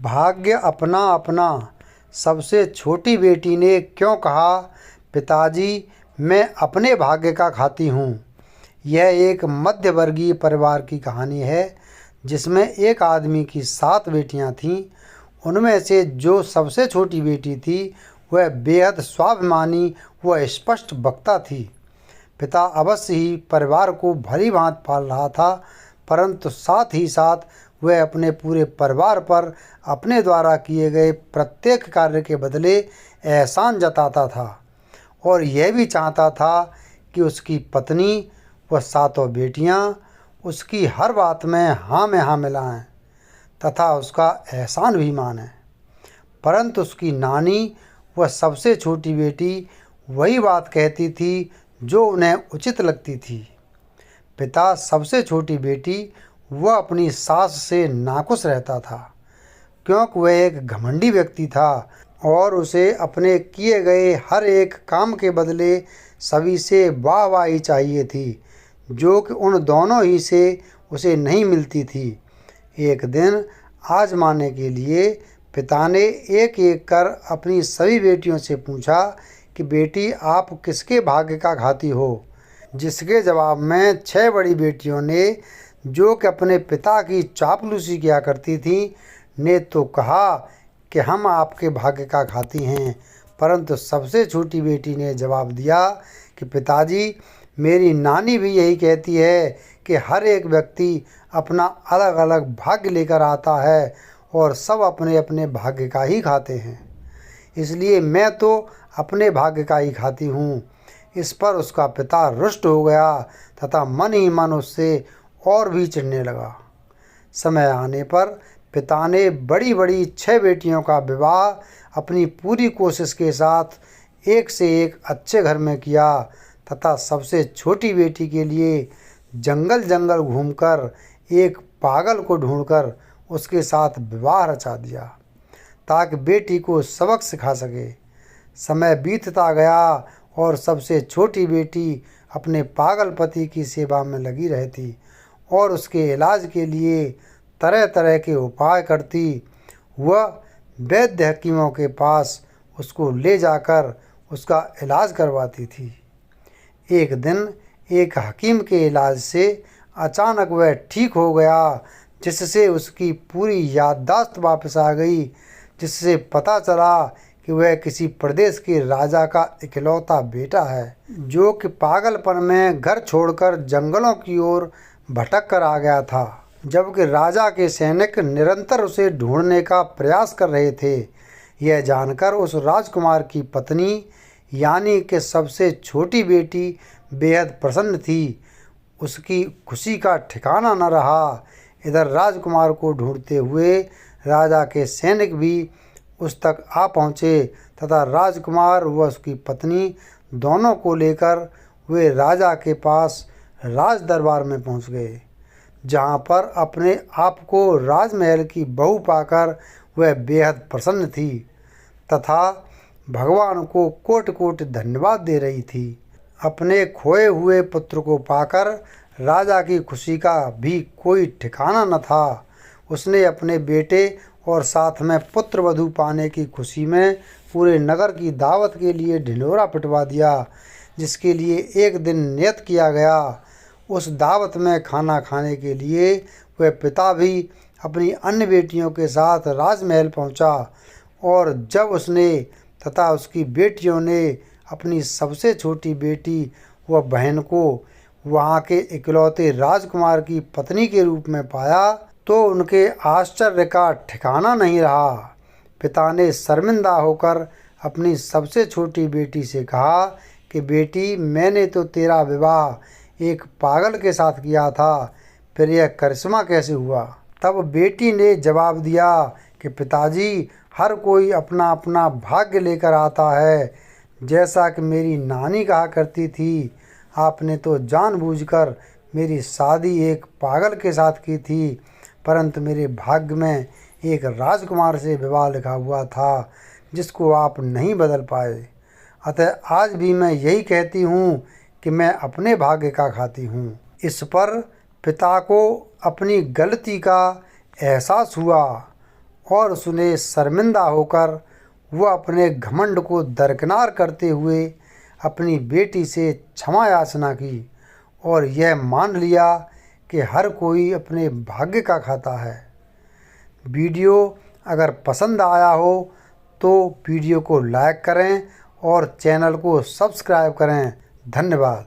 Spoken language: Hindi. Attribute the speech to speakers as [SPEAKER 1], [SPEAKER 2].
[SPEAKER 1] भाग्य अपना अपना। सबसे छोटी बेटी ने क्यों कहा, पिताजी मैं अपने भाग्य का खाती हूँ। यह एक मध्यवर्गीय परिवार की कहानी है जिसमें एक आदमी की 7 बेटियां थीं। उनमें से जो सबसे छोटी बेटी थी वह बेहद स्वाभिमानी व स्पष्ट वक्ता थी। पिता अवश्य ही परिवार को भली भांति पाल रहा था, परंतु साथ ही साथ वह अपने पूरे परिवार पर अपने द्वारा किए गए प्रत्येक कार्य के बदले एहसान जताता था और यह भी चाहता था कि उसकी पत्नी व 7 बेटियां उसकी हर बात में हाँ मिलाएं तथा उसका एहसान भी मानें। परंतु उसकी नानी व सबसे छोटी बेटी वही बात कहती थी जो उन्हें उचित लगती थी। पिता सबसे छोटी बेटी वह अपनी सास से नाखुश रहता था क्योंकि वह एक घमंडी व्यक्ति था और उसे अपने किए गए हर एक काम के बदले सभी से वाहवाही चाहिए थी, जो कि उन दोनों ही से उसे नहीं मिलती थी। एक दिन आजमाने के लिए पिता ने एक एक कर अपनी सभी बेटियों से पूछा कि बेटी आप किसके भाग्य का खाती हो, जिसके जवाब में 6 बड़ी बेटियों ने, जो कि अपने पिता की चापलूसी किया करती थीं, ने तो कहा कि हम आपके भाग्य का खाती हैं, परंतु सबसे छोटी बेटी ने जवाब दिया कि पिताजी मेरी नानी भी यही कहती है कि हर एक व्यक्ति अपना अलग अलग भाग्य लेकर आता है और सब अपने अपने भाग्य का ही खाते हैं, इसलिए मैं तो अपने भाग्य का ही खाती हूँ। इस पर उसका पिता रुष्ट हो गया तथा मन ही मन उससे और भी चिढ़ने लगा। समय आने पर पिता ने बड़ी बड़ी 6 बेटियों का विवाह अपनी पूरी कोशिश के साथ एक से एक अच्छे घर में किया तथा सबसे छोटी बेटी के लिए जंगल जंगल घूमकर एक पागल को ढूंढकर उसके साथ विवाह रचा दिया ताकि बेटी को सबक सिखा सके। समय बीतता गया और सबसे छोटी बेटी अपने पागल पति की सेवा में लगी रहती और उसके इलाज के लिए तरह तरह के उपाय करती। वह वैद्य हकीमों के पास उसको ले जाकर उसका इलाज करवाती थी। एक दिन एक हकीम के इलाज से अचानक वह ठीक हो गया, जिससे उसकी पूरी याददाश्त वापस आ गई, जिससे पता चला कि वह किसी प्रदेश के राजा का इकलौता बेटा है, जो कि पागलपन में घर छोड़कर जंगलों की ओर भटक कर आ गया था, जबकि राजा के सैनिक निरंतर उसे ढूंढने का प्रयास कर रहे थे। यह जानकर उस राजकुमार की पत्नी यानी कि सबसे छोटी बेटी बेहद प्रसन्न थी। उसकी खुशी का ठिकाना न रहा। इधर राजकुमार को ढूंढते हुए राजा के सैनिक भी उस तक आ पहुँचे तथा राजकुमार व उसकी पत्नी दोनों को लेकर वे राजा के पास राज दरबार में पहुँच गए, जहाँ पर अपने आप को राजमहल की बहू पाकर वह बेहद प्रसन्न थी तथा भगवान को कोटि कोटि धन्यवाद दे रही थी। अपने खोए हुए पुत्र को पाकर राजा की खुशी का भी कोई ठिकाना न था। उसने अपने बेटे और साथ में पुत्र वधू पाने की खुशी में पूरे नगर की दावत के लिए ढिंढोरा पिटवा दिया, जिसके लिए एक दिन नियत किया गया। उस दावत में खाना खाने के लिए वह पिता भी अपनी अन्य बेटियों के साथ राजमहल पहुंचा और जब उसने तथा उसकी बेटियों ने अपनी सबसे छोटी बेटी व बहन को वहाँ के इकलौते राजकुमार की पत्नी के रूप में पाया तो उनके आश्चर्य का ठिकाना नहीं रहा। पिता ने शर्मिंदा होकर अपनी सबसे छोटी बेटी से कहा कि बेटी मैंने तो तेरा विवाह एक पागल के साथ किया था, फिर यह करिश्मा कैसे हुआ। तब बेटी ने जवाब दिया कि पिताजी हर कोई अपना अपना भाग्य लेकर आता है, जैसा कि मेरी नानी कहा करती थी। आपने तो जानबूझकर मेरी शादी एक पागल के साथ की थी, परंतु मेरे भाग्य में एक राजकुमार से विवाह लिखा हुआ था जिसको आप नहीं बदल पाए। अतः आज भी मैं यही कहती हूँ कि मैं अपने भाग्य का खाती हूँ। इस पर पिता को अपनी गलती का एहसास हुआ और उसने शर्मिंदा होकर वह अपने घमंड को दरकिनार करते हुए अपनी बेटी से क्षमा याचना की और यह मान लिया कि हर कोई अपने भाग्य का खाता है। वीडियो अगर पसंद आया हो तो वीडियो को लाइक करें और चैनल को सब्सक्राइब करें। धन्यवाद।